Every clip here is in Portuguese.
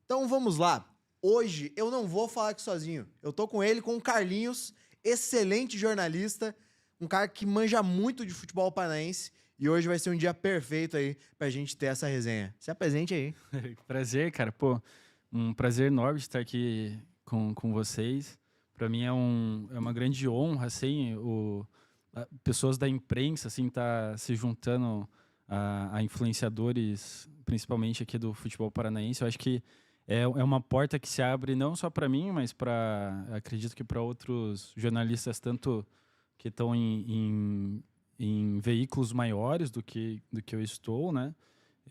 Então vamos lá. Hoje eu não vou falar aqui sozinho. Eu tô com ele, com o Carlinhos, excelente jornalista, um cara que manja muito de futebol paranaense. E hoje vai ser um dia perfeito aí pra gente ter essa resenha. Se apresente aí. Prazer, cara. Pô, um prazer enorme estar aqui com vocês. Para mim é uma grande honra, assim, pessoas da imprensa, assim, tá se juntando a influenciadores, principalmente aqui do futebol paranaense. Eu acho que é uma porta que se abre não só para mim, mas acredito que para outros jornalistas, tanto que estão em veículos maiores do que eu estou, né?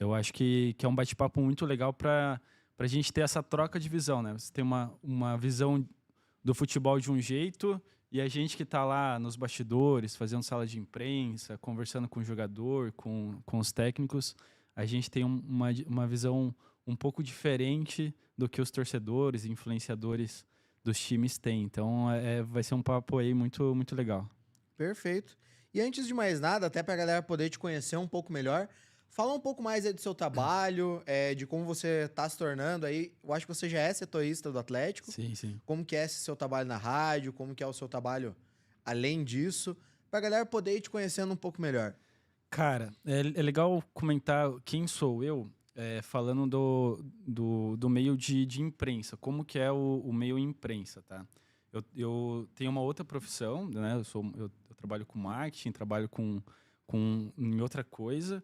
Eu acho que é um bate-papo muito legal para a gente ter essa troca de visão, né? Você tem uma visão do futebol de um jeito e a gente que está lá nos bastidores, fazendo sala de imprensa, conversando com o jogador, com os técnicos, a gente tem uma visão um pouco diferente do que os torcedores e influenciadores dos times têm. Então, vai ser um papo aí muito, muito legal. Perfeito. E antes de mais nada, até pra galera poder te conhecer um pouco melhor, fala um pouco mais aí do seu trabalho, de como você tá se tornando aí. Eu acho que você já é setorista do Atlético. Sim, sim. Como que é esse seu trabalho na rádio, como que é o seu trabalho além disso, pra galera poder ir te conhecendo um pouco melhor. Cara, é legal comentar quem sou eu, falando do meio de imprensa, como que é o meio imprensa, tá? Eu tenho uma outra profissão, né? Eu trabalho com marketing, trabalho em outra coisa.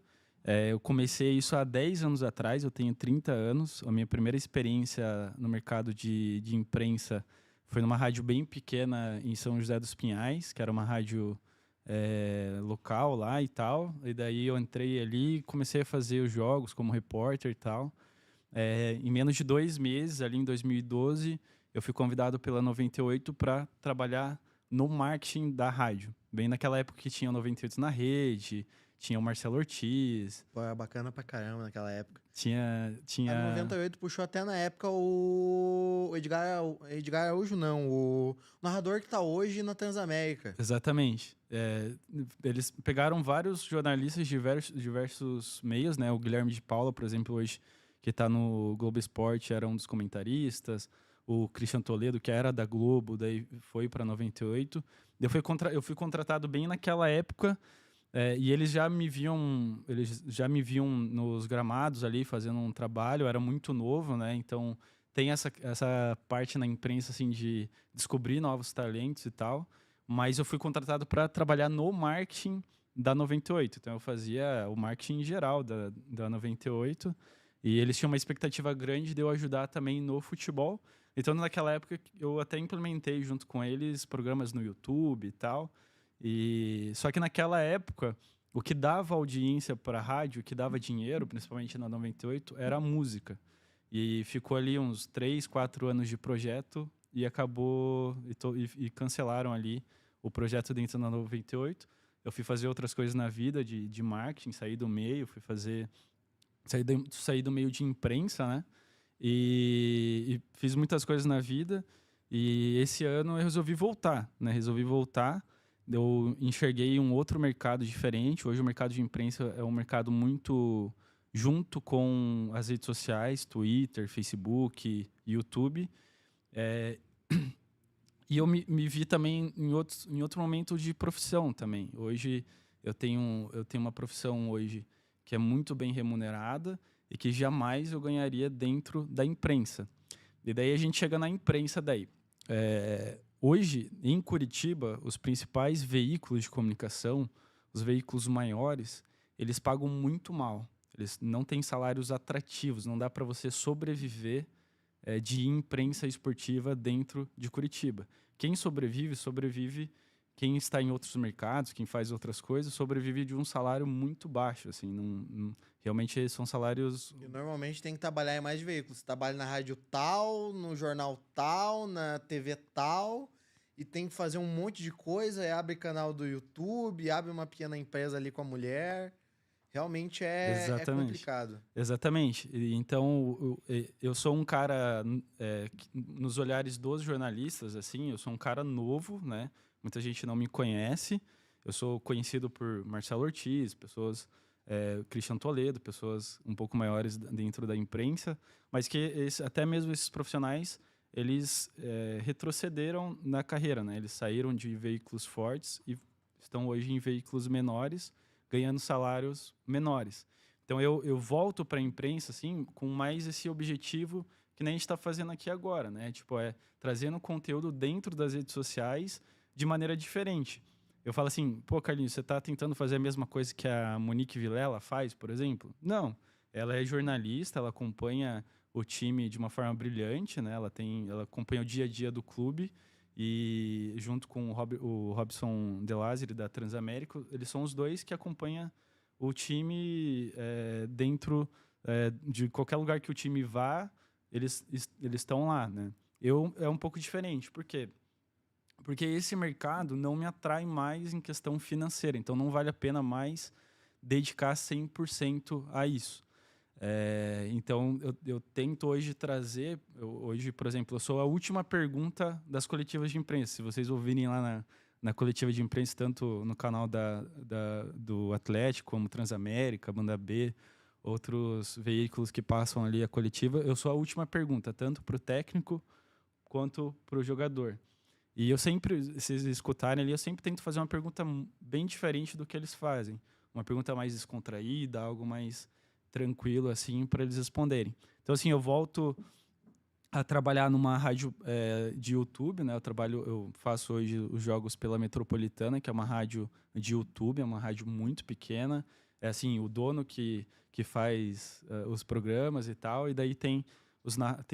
Eu comecei isso há 10 anos atrás, eu tenho 30 anos. A minha primeira experiência no mercado de imprensa foi numa rádio bem pequena em São José dos Pinhais, que era uma rádio local lá e tal. E daí eu entrei ali e comecei a fazer os jogos como repórter e tal. Em menos de 2 meses, ali em 2012, eu fui convidado pela 98 para trabalhar no marketing da rádio. Bem naquela época que tinha 98 na rede, tinha o Marcelo Ortiz, Pô, era bacana pra caramba naquela época. tinha, A tinha 98 puxou até na época o Edgar Araújo, não, o narrador que tá hoje na Transamérica. Exatamente. Eles pegaram vários jornalistas de diversos meios, né? O Guilherme de Paula, por exemplo, hoje, que está no Globo Esporte, era um dos comentaristas. O Christian Toledo, que era da Globo, daí foi para 98. Eu fui contratado bem naquela época, e eles já me viam nos gramados ali fazendo um trabalho. Eu era muito novo, né? Então tem essa parte na imprensa assim de descobrir novos talentos e tal. Mas eu fui contratado para trabalhar no marketing da 98. Então eu fazia o marketing geral da 98. E eles tinham uma expectativa grande de eu ajudar também no futebol. Então naquela época eu até implementei junto com eles programas no YouTube e tal. E só que naquela época o que dava audiência para a rádio, o que dava dinheiro, principalmente na 98, era a música. E ficou ali uns 3, 4 anos de projeto e acabou e cancelaram ali o projeto dentro da 98. Eu fui fazer outras coisas na vida de marketing, saí do meio, saí do meio de imprensa, né? E fiz muitas coisas na vida. E esse ano eu resolvi voltar, né? Resolvi voltar. Eu enxerguei um outro mercado diferente. Hoje o mercado de imprensa é um mercado muito junto com as redes sociais, Twitter, Facebook, YouTube. É, e eu me vi também em outro momento de profissão também. Hoje eu tenho uma profissão hoje que é muito bem remunerada e que jamais eu ganharia dentro da imprensa. E daí a gente chega na imprensa daí. Hoje, em Curitiba, os principais veículos de comunicação, os veículos maiores, eles pagam muito mal. Eles não têm salários atrativos, não dá para você sobreviver de imprensa esportiva dentro de Curitiba. Quem sobrevive, sobrevive. Quem está em outros mercados, quem faz outras coisas, sobrevive de um salário muito baixo. Assim, realmente são salários. E normalmente tem que trabalhar em mais de veículos. Você trabalha na rádio tal, no jornal tal, na TV tal, e tem que fazer um monte de coisa, abre canal do YouTube, abre uma pequena empresa ali com a mulher. Realmente é Exatamente. complicado. Exatamente. Então, eu sou um cara, nos olhares dos jornalistas, assim, eu sou um cara novo, né? Muita gente não me conhece. Eu sou conhecido por Marcelo Ortiz, pessoas Christian Toledo, pessoas um pouco maiores dentro da imprensa, mas que até mesmo esses profissionais, eles retrocederam na carreira, né? Eles saíram de veículos fortes e estão hoje em veículos menores, ganhando salários menores. Então eu volto para a imprensa assim, com mais esse objetivo que nem a gente está fazendo aqui agora, né? Tipo, trazendo conteúdo dentro das redes sociais de maneira diferente. Eu falo assim, pô, Carlinhos, você está tentando fazer a mesma coisa que a Monique Vilela faz, por exemplo? Não. Ela é jornalista, ela acompanha o time de uma forma brilhante, né? Ela acompanha o dia a dia do clube e junto com o Robson De Lázari, da Transamérica, eles são os dois que acompanham o time dentro de qualquer lugar que o time vá, eles estão lá, né? É um pouco diferente, por quê? Porque esse mercado não me atrai mais em questão financeira, então não vale a pena mais dedicar 100% a isso. Então, eu tento hoje trazer... Hoje, por exemplo, eu sou a última pergunta das coletivas de imprensa. Se vocês ouvirem lá na coletiva de imprensa, tanto no canal do Atlético, como Transamérica, Banda B, outros veículos que passam ali a coletiva, eu sou a última pergunta, tanto para o técnico quanto para o jogador. E eu sempre, se vocês escutarem ali, eu sempre tento fazer uma pergunta bem diferente do que eles fazem. Uma pergunta mais descontraída, algo mais tranquilo, assim, para eles responderem. Então, assim, eu volto a trabalhar numa rádio de YouTube, né? Eu faço hoje os jogos pela Metropolitana, que é uma rádio de YouTube, é uma rádio muito pequena. É assim, o dono que faz os programas e tal, e daí tem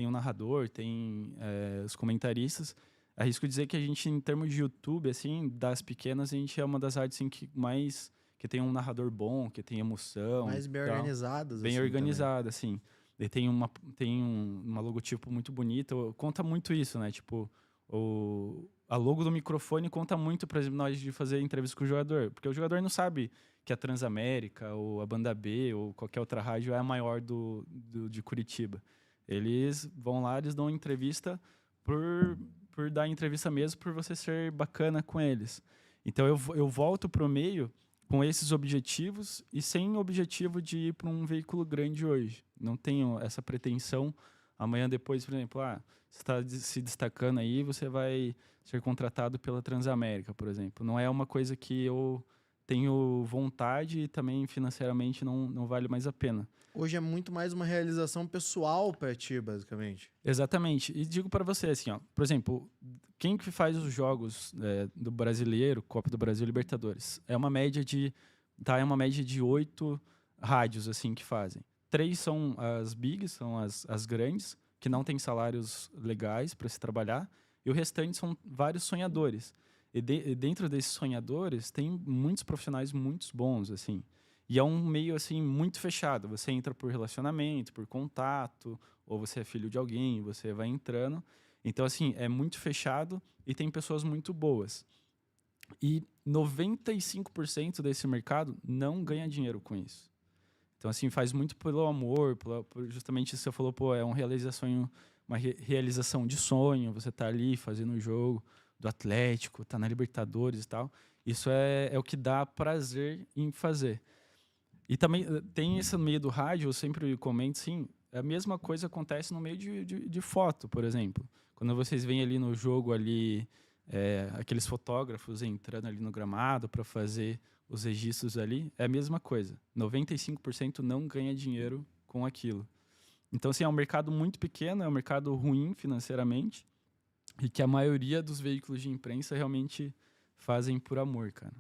o narrador, tem os comentaristas. Arrisco dizer que a gente, em termos de YouTube, assim, das pequenas, a gente é uma das rádios assim, que tem um narrador bom, que tem emoção. Mais bem organizadas. Bem assim, organizada, assim. Ele tem uma logotipo muito bonita. Conta muito isso, né? Tipo, a logo do microfone conta muito, por exemplo, na hora de fazer entrevista com o jogador. Porque o jogador não sabe que a Transamérica, ou a Banda B, ou qualquer outra rádio é a maior de Curitiba. Eles vão lá, eles dão entrevista por dar entrevista mesmo, por você ser bacana com eles. Então eu volto para o meio com esses objetivos e sem o objetivo de ir para um veículo grande hoje. Não tenho essa pretensão. Amanhã depois, por exemplo, você está se destacando aí, você vai ser contratado pela Transamérica, por exemplo. Não é uma coisa que eu tenho vontade e também financeiramente não vale mais a pena. Hoje é muito mais uma realização pessoal para ti, basicamente. Exatamente. E digo para você assim, ó, por exemplo, quem que faz os jogos do Brasileiro, Copa do Brasil, Libertadores? É uma média de 8 rádios assim que fazem. 3 são as bigs, são as grandes, que não têm salários legais para se trabalhar, e o restante são vários sonhadores. E dentro desses sonhadores tem muitos profissionais muito bons, assim. E é um meio assim muito fechado. Você entra por relacionamento, por contato, ou você é filho de alguém, você vai entrando. Então, assim, é muito fechado e tem pessoas muito boas. E 95% desse mercado não ganha dinheiro com isso. Então, assim, faz muito pelo amor, justamente isso que você falou, pô, é uma realização de sonho, você tá ali fazendo o jogo do Atlético, tá na Libertadores e tal. Isso é o que dá prazer em fazer. E também tem esse meio do rádio, eu sempre comento, sim, a mesma coisa acontece no meio de foto, por exemplo. Quando vocês veem ali no jogo, ali, aqueles fotógrafos entrando ali no gramado para fazer os registros ali, é a mesma coisa. 95% não ganha dinheiro com aquilo. Então, assim, é um mercado muito pequeno, é um mercado ruim financeiramente, e que a maioria dos veículos de imprensa realmente fazem por amor, cara.